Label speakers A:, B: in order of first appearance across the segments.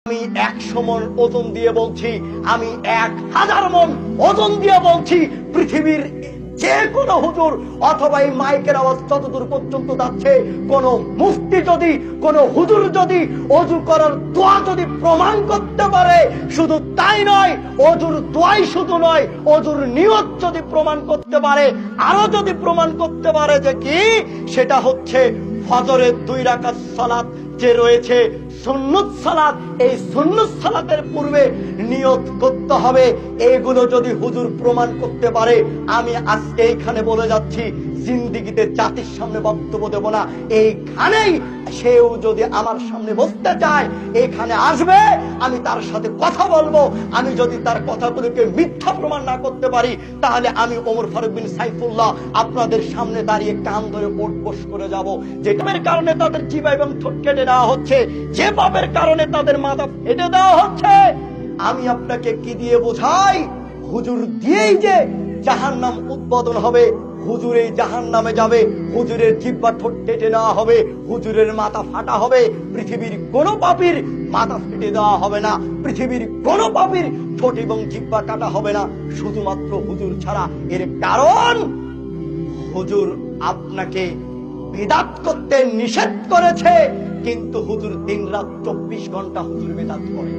A: আমি 100 মণ ওজন দিয়ে বলছি, আমি 1000 মণ ওজন দিয়ে বলছি, পৃথিবীর যে কোনো হুজুর অথবা এই মাইকের আওয়াজ যতদূর পর্যন্ত যাচ্ছে, কোন মুফতি যদি, কোন হুজুর যদি ওযু করার দোয়া যদি প্রমাণ করতে পারে, শুধু তাই নয়, ওযুর দোয়াই শুধু নয়, ওযুর নিয়ত যদি প্রমাণ করতে পারে, আরো যদি প্রমাণ করতে পারে যে কি, সেটা হচ্ছে ফজরের 2 রাকাত সালাত যে রয়েছে সুন্নত সালাত, এই সুন্নত সালাতের পূর্বে নিয়ত করতে হবে। এইগুলো যদি হুজুর প্রমাণ করতে পারে, আমি আজকে এইখানে বলে যাচ্ছি, জিন্দেগিতে জাতির সামনে বক্তব্য দেব না। এইখানেই সেও যদি আমার সামনে বসতে চায়, এখানে আসবে, আমি তার সাথে কথা বলবো। আমি যদি তার কথাগুলোকে মিথ্যা প্রমাণ না করতে পারি, তাহলে আমি ওমর ফারুক বিন সাইফুল্লাহ আপনাদের সামনে দাঁড়িয়ে কান ধরে ওঠবোস করে যাব। যে পাপের কারণে তাদের জিহ্বা এবং ঠোঁট কেটে দেওয়া হচ্ছে, যে পাপের কারণে তাদের মাথা ফেটে দেওয়া হচ্ছে, আমি আপনাকে কি দিয়ে বোঝাই? হুজুর দিয়েই যে জাহান্নাম উদ্বোধন হবে, হুজুরে জাহান্নামে যাবে, হুজুরের জিহ্বা ঠোঁট কেটে নেওয়া হবে, হুজুরের মাথা ফাটা হবে। পৃথিবীর কোন পাপীর মাথা ফেটে দেওয়া হবে না, পৃথিবীর কোন পাপীর ঠোঁট এবং জিহ্বা কাটা হবে না, শুধুমাত্র হুজুর ছাড়া। এর কারণ হুজুর আপনাকে বিদআত করতে নিষেধ করেছে, কিন্তু হুজুর দিনরাত 24 ঘন্টা হুজুর বিদআত করে।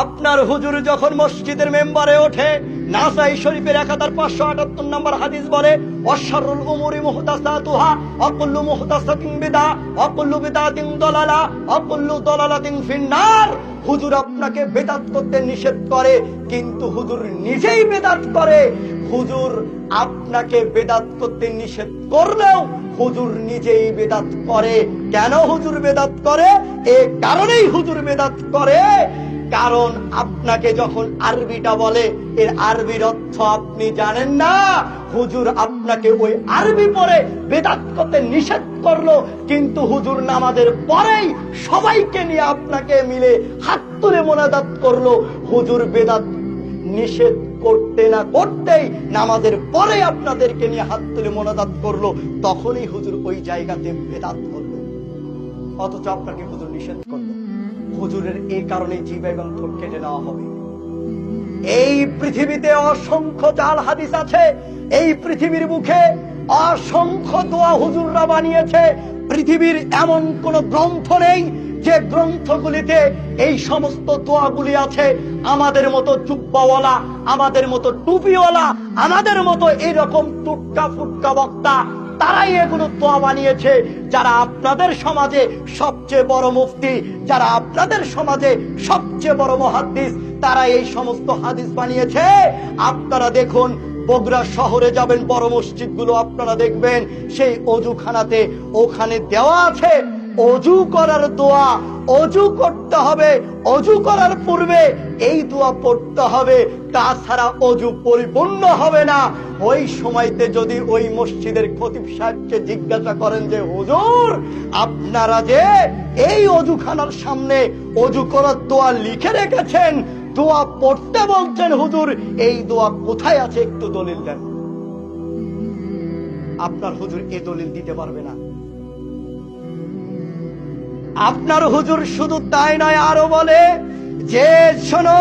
A: আপনার হুজুর যখন মসজিদের মেম্বারে ওঠে, নাসাই শরীফের 1578 নম্বর হাদিস বলে, ওয়াশারুল উমুরি মুহদাসাতুহা ওয়া কুল্লু মুহদাসাতিন বিদআ ওয়া কুল্লু বিদআতিন দালালা ওয়া কুল্লু দালালাতিন ফিন্নার। হুজুর আপনাকে বিদআত করতে নিষেধ করে, কিন্তু হুজুর নিজেই বিদআত করে। হুজুর আপনাকে বিদআত করতে নিষেধ করলেও হুজুর নিজেই বিদআত করে। কেন হুজুর বিদআত করে? এই কারণেই হুজুর বিদআত করে, কারণ আপনাকে যখন আরবিটা বলে, এর আরবির অর্থ আপনি জানেন না। হুজুর আপনাকে ওই আরবি পড়ে বিদআত করতে নিষেধ করলো, কিন্তু হুজুর নামাজের পরেই সবাইকে নিয়ে আপনাকে মিলে হাত তুলে মোনাজাত করলো। হুজুর বিদআত নিষেধ করতে না করতেই নামাজের পরে আপনাদেরকে নিয়ে হাত তুলে মোনাজাত করলো, তখনই হুজুর ওই জায়গাতে বিদআত করলো, অথচ আপনাকে হুজুর নিষেধ করলো। হুজুরের এই কারণে জিহ্বা এবং ঠোঁট কেটে নেওয়া হবে। এই পৃথিবীতে অসংখ্য জাল হাদিস আছে, এই পৃথিবীর মুখে অসংখ্য দোয়া হুজুররা বানিয়েছে। পৃথিবীর এমন কোন গ্রন্থ নেই যে গ্রন্থগুলিতে এই সমস্ত দোয়াগুলি আছে। আমাদের মতো জুব্বাওয়ালা, আমাদের মতো টুপিওয়ালা, আমাদের মতো এইরকম টুটকা ফুটকা বক্তা, তারাই এগুলো দোয়া বানিয়েছে। যারা আপনাদের সমাজে সবচেয়ে বড় মুফতি, যারা আপনাদের সমাজে সবচেয়ে বড় মুহাদ্দিস, তারা এই সমস্ত হাদিস বানিয়েছে। আপনারা দেখুন, বগুড়া শহরে যাবেন, বড় মসজিদগুলো আপনারা দেখবেন, সেই অজুখানাতে ওখানে দেওয়া আছে অজু করার দোয়া। অজু করতে হবে, অজু করার পূর্বে এই দোয়া পড়তে হবে, তাছাড়া অজু পরিপূর্ণ হবে না। ওই সময়তে যদি ওই মসজিদের খতিব সাহেবকে জিজ্ঞাসা করেন যে হুজুর, আপনারা যে এই অজুখানার সামনে অজু করার দোয়া লিখে রেখেছেন, দোয়া পড়তে বলছেন, হুজুর এই দোয়া কোথায় আছে একটু দলিল দেন। আপনার হুজুর এই দলিল দিতে পারবে না। আপনার হুজুর শুধু তাই নয়, আরো বলে যে শোনো,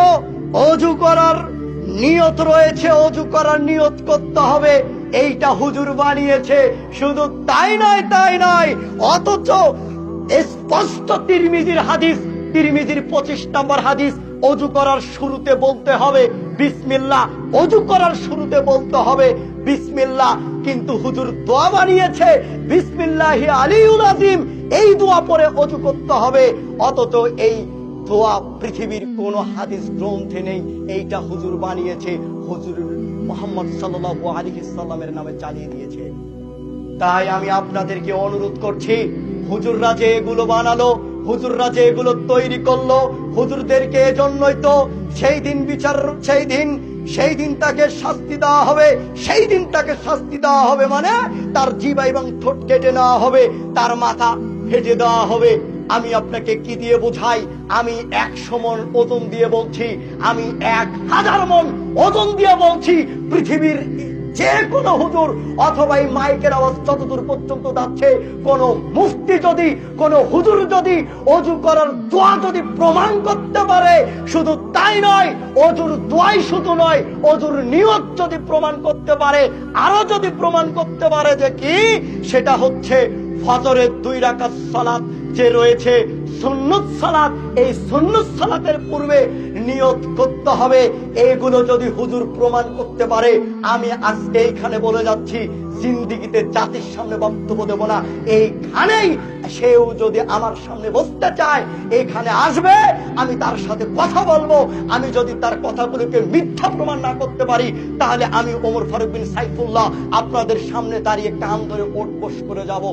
A: অজু করার নিয়ত রয়েছে, অজু করার নিয়ত করতে হবে, এইটা হুজুর বানিয়েছে। শুধু তাই নয়, তাই নয়, অথচ স্পষ্ট তিরমিজির হাদিস, তিরমিজির 25 নম্বর হাদিস, অজু করার শুরুতে বলতে হবে বিসমিল্লাহ। অজু করার শুরুতে বলতে হবে বিসমিল্লাহ, কিন্তু হুজুর দোয়া বানিয়েছে বিসমিল্লাহি আলিউল আযীম, এই দোয়া পরে অজু করতে হবে। অথচ এই দোয়া পৃথিবীর কোন হাদিস গ্রন্থে নেই, এইটা হুজুর বানিয়েছে, হুজুর মুহাম্মদ সাল্লাল্লাহু আলাইহি সাল্লামের নামে চালিয়ে দিয়েছে। তাই আমি আপনাদেরকে অনুরোধ করছি, হুজুররা যে এগুলো বানালো, হুজুররা যে এগুলো তৈরি করলো, হুজুরদেরকে এজন্যই তো সেই দিন বিচার, সেই দিন তাকে শাস্তি দেওয়া হবে। সেই দিন তাকে শাস্তি দেওয়া হবে মানে তার জিহ্বা এবং ঠোঁট কেটে নেওয়া হবে, তার মাথা ফেটে দেওয়া হবে। আমি আপনাকে কি দিয়ে বোঝাই? আমি 100 মণ ওজন দিয়ে বলছি, আমি 1000 মণ ওজন দিয়ে বলছি, পৃথিবীর যে কোনো হুজুর অথবা এই মাইকের আওয়াজ যতদূর পর্যন্ত যাচ্ছে, কোন মুফতি যদি, কোন হুজুর যদি অজু করার দোয়া যদি প্রমাণ করতে পারে, শুধু তাই নয়, অজুর দোয়াই শুধু নয়, অজুর নিয়ত যদি প্রমাণ করতে পারে, আরো যদি প্রমাণ করতে পারে যে কি, সেটা হচ্ছে ফজরের 2 রাকাত সালাত যে রয়েছে সুন্নত সালাত, এই সুন্নত সালাতের পূর্বে নিয়ত করতে হবে। এইগুলো যদি হুজুর প্রমাণ করতে পারে, আমি আজকে এইখানে বলে যাচ্ছি, জিন্দিগিতে জাতির সামনে বক্তব্য দেব না। এইখানেই সেও যদি আমার সামনে বসতে চায়, এইখানে আসবে, আমি তার সাথে কথা বলবো। আমি যদি তার কথাগুলোকে মিথ্যা প্রমাণ না করতে পারি, তাহলে আমি ওমর ফারুক বিন সাইফুল্লাহ আপনাদের সামনে দাঁড়িয়ে কান ধরে ওঠবোস করে যাব।